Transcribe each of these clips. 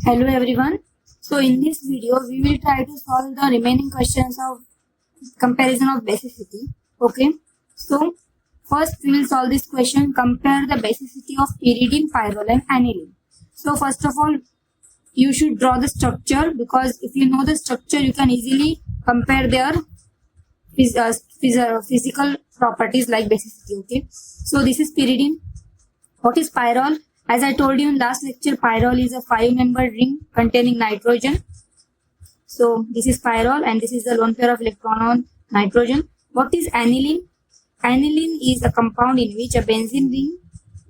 Hello everyone. So in this video we will try to solve the remaining questions of comparison of basicity. Okay. So first we will solve this question, compare the basicity of pyridine, pyrrole and aniline. So first of all you should draw the structure, because if you know the structure you can easily compare their physical properties like basicity. Okay. So this is pyridine. What is pyrrole? As I told you in last lecture, pyrrole is a 5-membered ring containing nitrogen. So this is pyrrole and this is the lone pair of electron on nitrogen. What is aniline? Aniline is a compound in which a benzene ring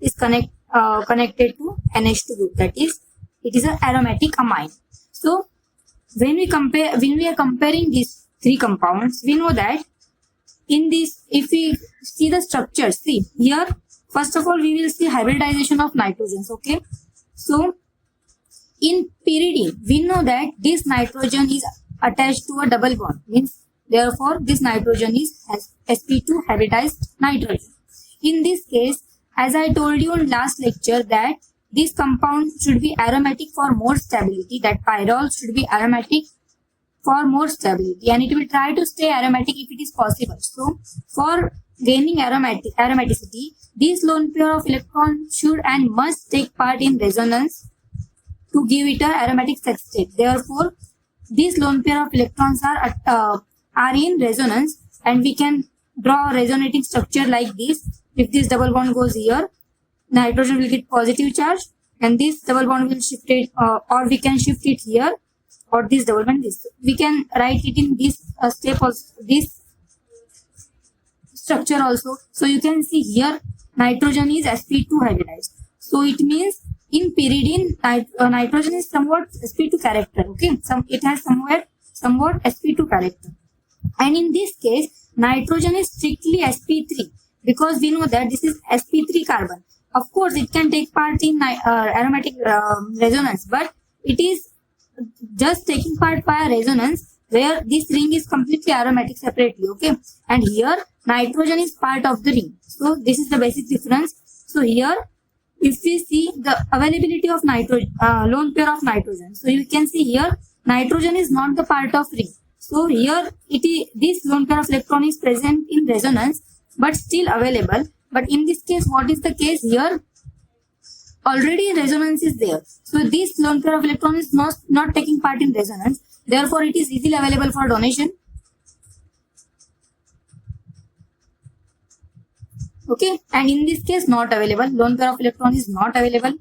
is connected to NH2 group. That is, it is an aromatic amine. So when we are comparing these three compounds, we know that in this, if we see the structure, see here, first of all we will see hybridization of nitrogens. Okay, so in pyridine we know that this nitrogen is attached to a double bond, means therefore this nitrogen is sp2 hybridized nitrogen. In this case, as I told you in last lecture, that this compound should be aromatic for more stability, that pyrrole should be aromatic for more stability, and it will try to stay aromatic if it is possible. So for gaining aromaticity, this lone pair of electrons should and must take part in resonance to give it a aromatic sex state. Therefore this lone pair of electrons are in resonance, and we can draw a resonating structure like this. If this double bond goes here, nitrogen will get positive charge, and this double bond will shift it, or we can shift it here, or this double bond this. We can write it in this step also, this structure also. So you can see here nitrogen is sp2 hybridized. So it means in pyridine nitrogen is somewhat sp2 character. Okay, it has somewhat sp2 character, and in this case nitrogen is strictly sp3, because we know that this is sp3 carbon. Of course it can take part in aromatic resonance, but it is just taking part by a resonance where this ring is completely aromatic separately. Okay, and here nitrogen is part of the ring. So this is the basic difference. So here if we see the availability of nitrogen, lone pair of nitrogen, so you can see here nitrogen is not the part of ring. So here this lone pair of electron is present in resonance but still available. But in this case, what is the case here? Already resonance is there. So this lone pair of electron is not taking part in resonance. Therefore, it is easily available for donation. Okay, and in this case, not available. Lone pair of electron is not available.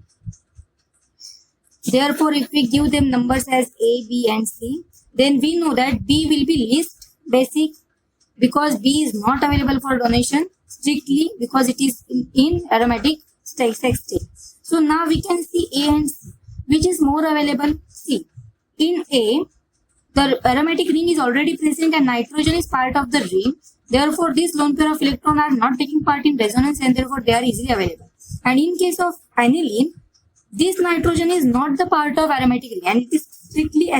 Therefore, if we give them numbers as A, B, and C, then we know that B will be least basic, because B is not available for donation strictly because it is in aromatic sex state. So now we can see A and C. Which is more available? C. In A, the aromatic ring is already present and nitrogen is part of the ring. Therefore, this lone pair of electrons are not taking part in resonance, and therefore they are easily available. And in case of aniline, this nitrogen is not the part of aromatic ring and it is strictly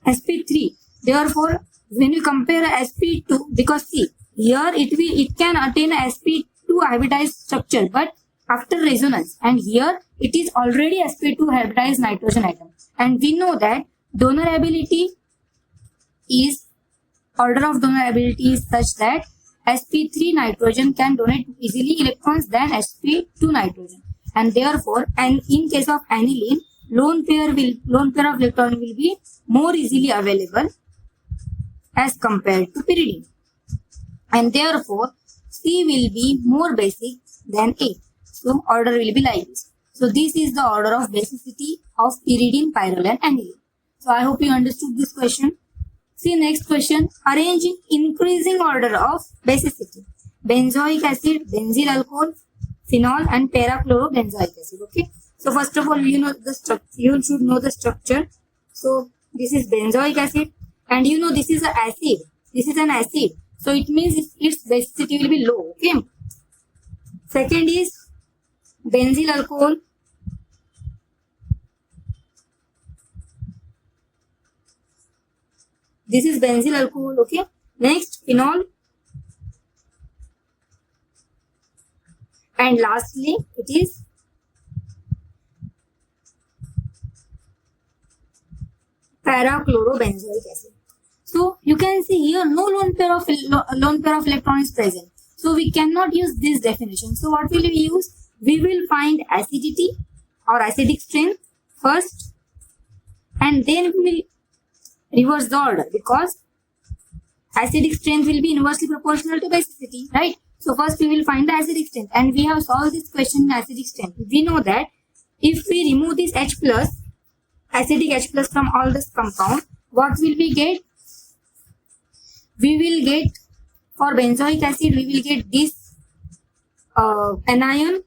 sp3. Therefore, when you compare sp2, because see here it can attain a sp2 hybridized structure but after resonance, and here it is already sp2 hybridized nitrogen atom, and we know that order of donor ability is such that sp3 nitrogen can donate easily electrons than sp2 nitrogen, and therefore, and in case of aniline, lone pair of electron will be more easily available as compared to pyridine, and therefore C will be more basic than A. So order will be like this. So this is the order of basicity of pyridine, pyrrole and aniline. So I hope you understood this question. See next question, arrange in increasing order of basicity: benzoic acid, benzyl alcohol, phenol and para-chlorobenzoic acid. Okay, so first of all you should know the structure. So this is benzoic acid, and you know this is an acid. This is an acid, so it means its basicity will be low. Okay, second is benzyl alcohol. This is benzyl alcohol. Okay, next phenol, and lastly it is parachlorobenzoic acid. So you can see here no lone pair of electron is present. So we cannot use this definition. So what will we use? We will find acidity or acidic strength first, and then we will reverse the order, because acidic strength will be inversely proportional to basicity, right? So first we will find the acidic strength, and we have solved this question in acidic strength. We know that if we remove this H plus, acidic H plus from all this compound, what will we get? We will get, for benzoic acid, we will get this anion.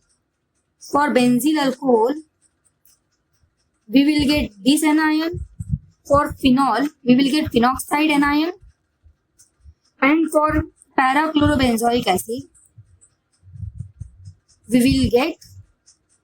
For benzyl alcohol, we will get this anion. For phenol, we will get phenoxide anion. And for parachlorobenzoic acid, we will get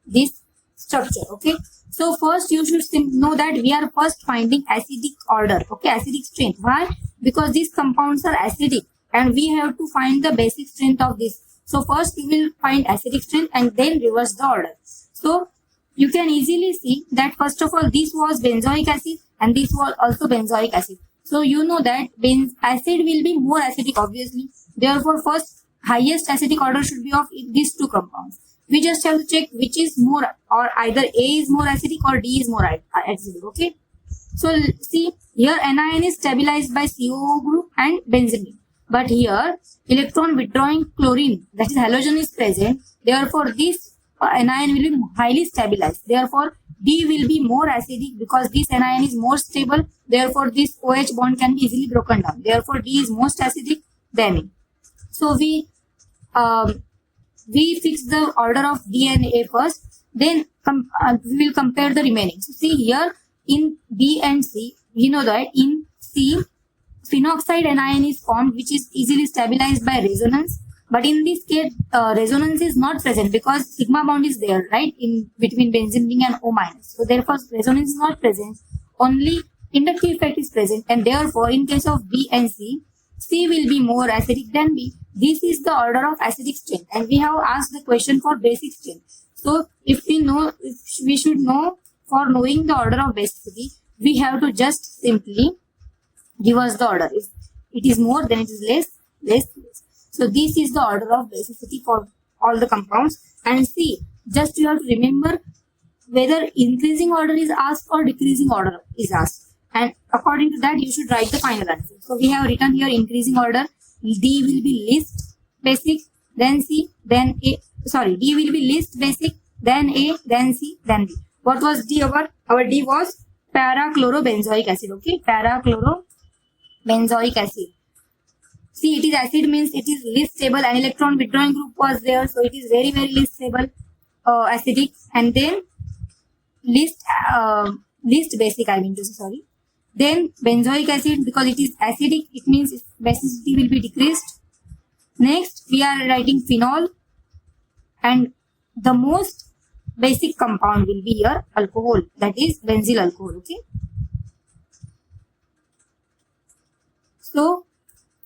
this structure, okay? So first you should know that we are first finding acidic order, okay, acidic strength. Why? Because these compounds are acidic and we have to find the basic strength of this. So first we will find acidic strength and then reverse the order. So you can easily see that first of all this was benzoic acid and this was also benzoic acid. So you know that acid will be more acidic obviously. Therefore first highest acidic order should be of these two compounds. We just have to check which is more, or either A is more acidic or D is more acidic, okay? So see here anion is stabilized by COO group and benzene. But here electron withdrawing chlorine, that is halogen, is present. Therefore this anion will be highly stabilized. Therefore D will be more acidic because this anion is more stable. Therefore this OH bond can be easily broken down. Therefore D is most acidic than A. So we fix the order of D and A first, then we will compare the remaining. So see here in B and C, we know that in C, phenoxide anion is formed, which is easily stabilized by resonance. But in this case, resonance is not present because sigma bond is there, right, in between benzene ring and O minus. So therefore resonance is not present. Only inductive effect is present, and therefore in case of B and C, C will be more acidic than B. This is the order of acidic strength, and we have asked the question for basic strength. So if we should know, for knowing the order of basicity, we have to just simply reverse the order. If it is more, then it is less, less. So this is the order of basicity for all the compounds. And see, just you have to remember whether increasing order is asked or decreasing order is asked. And according to that, you should write the final answer. So we have written here increasing order. D will be least basic, then C, then A. Sorry, D will be least basic, then A, then C, then D. What was D? Our D was parachlorobenzoic acid. Okay, parachlorobenzoic acid. See, it is acid means it is least stable, and electron withdrawing group was there, so it is very, very least stable, acidic, and then least basic, I mean to say, sorry. Then benzoic acid, because it is acidic, it means its basicity will be decreased. Next, we are writing phenol, and the most basic compound will be here alcohol, that is benzyl alcohol. Okay. So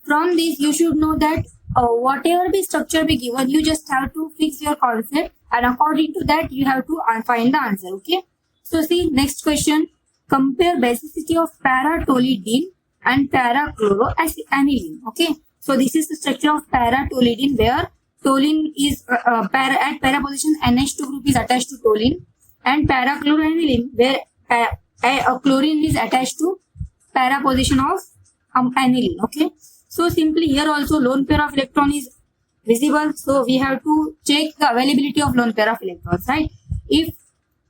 from this, you should know that whatever be structure be given, you just have to fix your concept, and according to that, you have to find the answer. Okay. So see, next question. Compare basicity of paratoluidine and parachloroaniline. Okay. So this is the structure of paratoluidine, where toluene is at para position NH2 group is attached to toluene, and parachloroaniline, where chlorine is attached to para position of aniline. Okay. So simply here also lone pair of electron is visible. So we have to check the availability of lone pair of electrons, right? If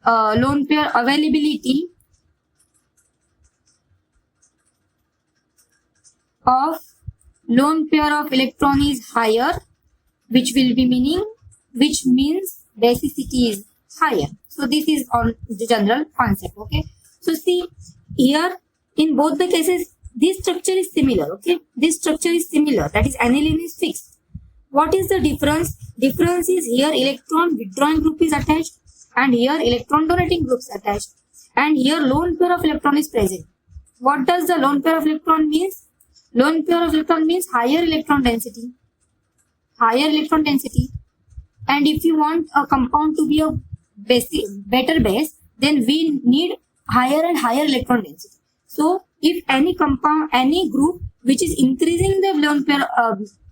lone pair availability of lone pair of electron is higher, which means basicity is higher. So this is on the general concept. Okay. So see here, in both the cases, this structure is similar. Okay. This structure is similar. That is, aniline is fixed. What is the difference? Difference is here electron withdrawing group is attached, and here electron donating group is attached, and here lone pair of electron is present. What does the lone pair of electron means? Lone pair of electron means higher electron density. Higher electron density. And if you want a compound to be a better base, then we need higher and higher electron density. So if any compound, any group which is increasing the lone pair,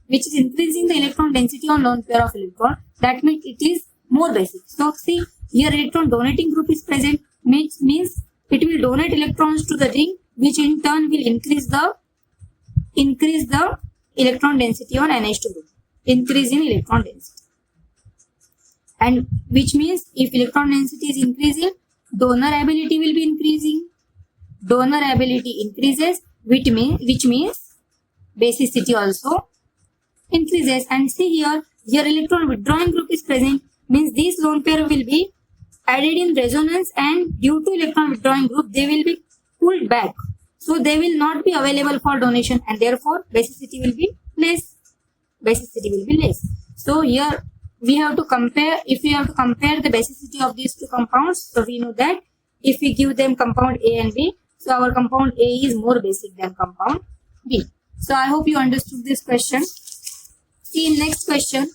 which is increasing the electron density on lone pair of electron, that means it is more basic. So see here electron donating group is present, means it will donate electrons to the ring, which in turn will increase the electron density on NH2 group, increase in electron density. And which means if electron density is increasing, donor ability will be increasing. Donor ability increases, which means basicity also increases. And see here electron withdrawing group is present, means this lone pair will be added in resonance, and due to electron withdrawing group they will be pulled back. So they will not be available for donation, and therefore basicity will be less. So here we have to compare, if we have to compare the basicity of these two compounds, so we know that if we give them compound A and B, so our compound A is more basic than compound B. So I hope you understood this question. See in next question,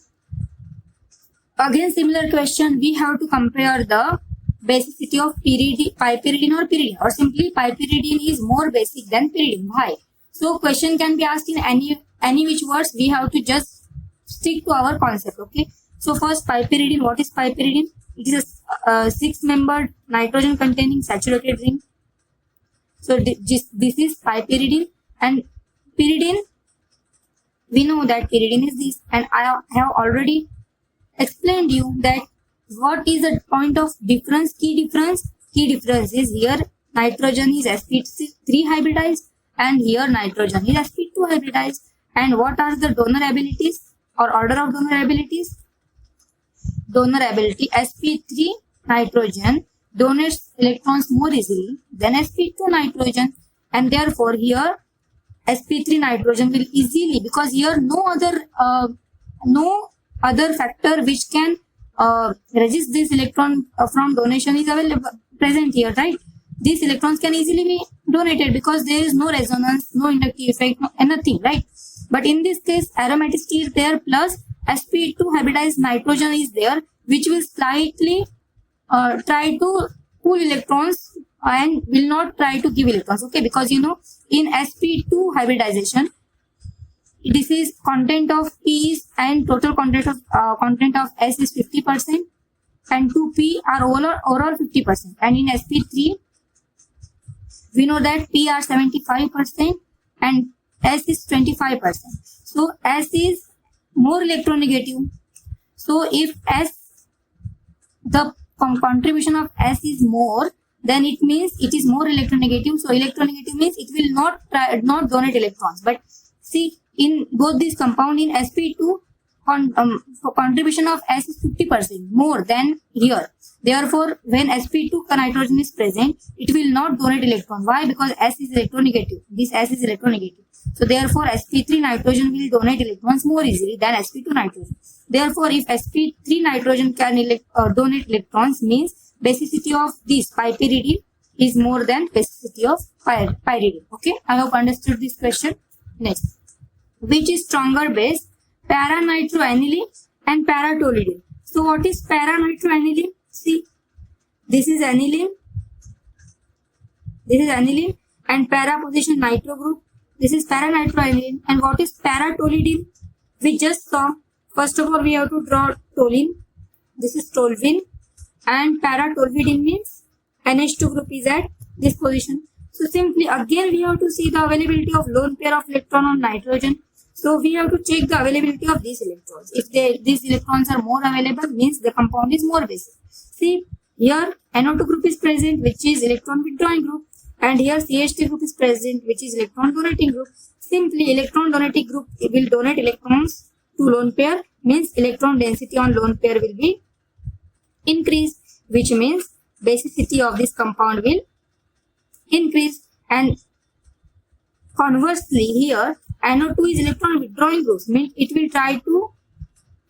again similar question, we have to compare the basicity of piperidine or pyridine, or simply piperidine is more basic than pyridine. Why? So question can be asked in any which words, we have to just stick to our concept. Okay. So first piperidine, what is piperidine? It is a 6-membered nitrogen containing saturated ring. So this is piperidine, and pyridine, we know that pyridine is this, and I have already explained you that what is the point of difference, key difference is here nitrogen is sp3 hybridized and here nitrogen is sp2 hybridized. And what are the donor abilities or order of donor abilities? Donor ability, sp3 nitrogen donates electrons more easily than sp2 nitrogen, and therefore here sp3 nitrogen will easily, because here no other factor which can resist this electron from donation is available present here, right? These electrons can easily be donated because there is no resonance, no inductive effect, no anything, right? But in this case aromaticity is there plus sp2 hybridized nitrogen is there, which will slightly try to pull electrons and will not try to give electrons. Okay, because you know in sp2 hybridization, this is content of P is, and total content of S is 50%, and 2P are overall 50%. And in sp3 we know that P are 75% and S is 25%. So S is more electronegative. So if the contribution of S is more, then it means it is more electronegative. So electronegative means it will not donate electrons. But see, in both these compound, in sp2 contribution of S is 50% more than here. Therefore when sp2 nitrogen is present, it will not donate electron. Why? Because S is electronegative. This S is electronegative. So therefore sp3 nitrogen will donate electrons more easily than sp2 nitrogen. Therefore if sp3 nitrogen can donate electrons, means basicity of this piperidine is more than basicity of pyridine. Okay, I hope understood this question. Next, which is stronger base, para-nitroaniline and para-toluidine? So what is para-nitroaniline? See, this is aniline, and para position nitro group. This is para-nitroaniline. And what is para-toluidine? We just saw. First of all, we have to draw toluene. This is toluene, and para-toluidine means NH2 group is at this position. So simply again we have to see the availability of lone pair of electron on nitrogen. So we have to check the availability of these electrons. If these electrons are more available, means the compound is more basic. See here NO2 group is present, which is electron withdrawing group, and here CH3 group is present, which is electron donating group. Simply electron donating group will donate electrons to lone pair, means electron density on lone pair will be increased, which means basicity of this compound will increase. And conversely here NO2 is electron withdrawing group, means it will try to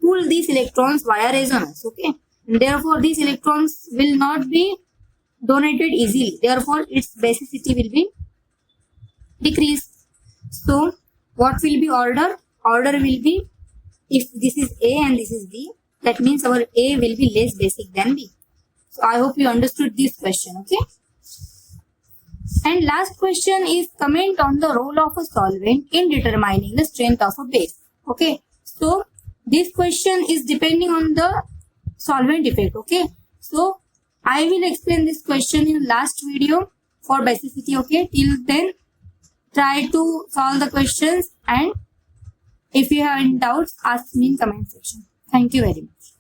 pull these electrons via resonance. Okay, and therefore these electrons will not be donated easily, therefore its basicity will be decreased. So what will be order? Order will be, if this is A and this is B, that means our A will be less basic than B. So I hope you understood this question. Okay. And last question is comment on the role of a solvent in determining the strength of a base. Okay, so this question is depending on the solvent effect. Okay, so I will explain this question in last video for basicity. Okay, till then try to solve the questions, and if you have any doubts, ask me in comment section. Thank you very much.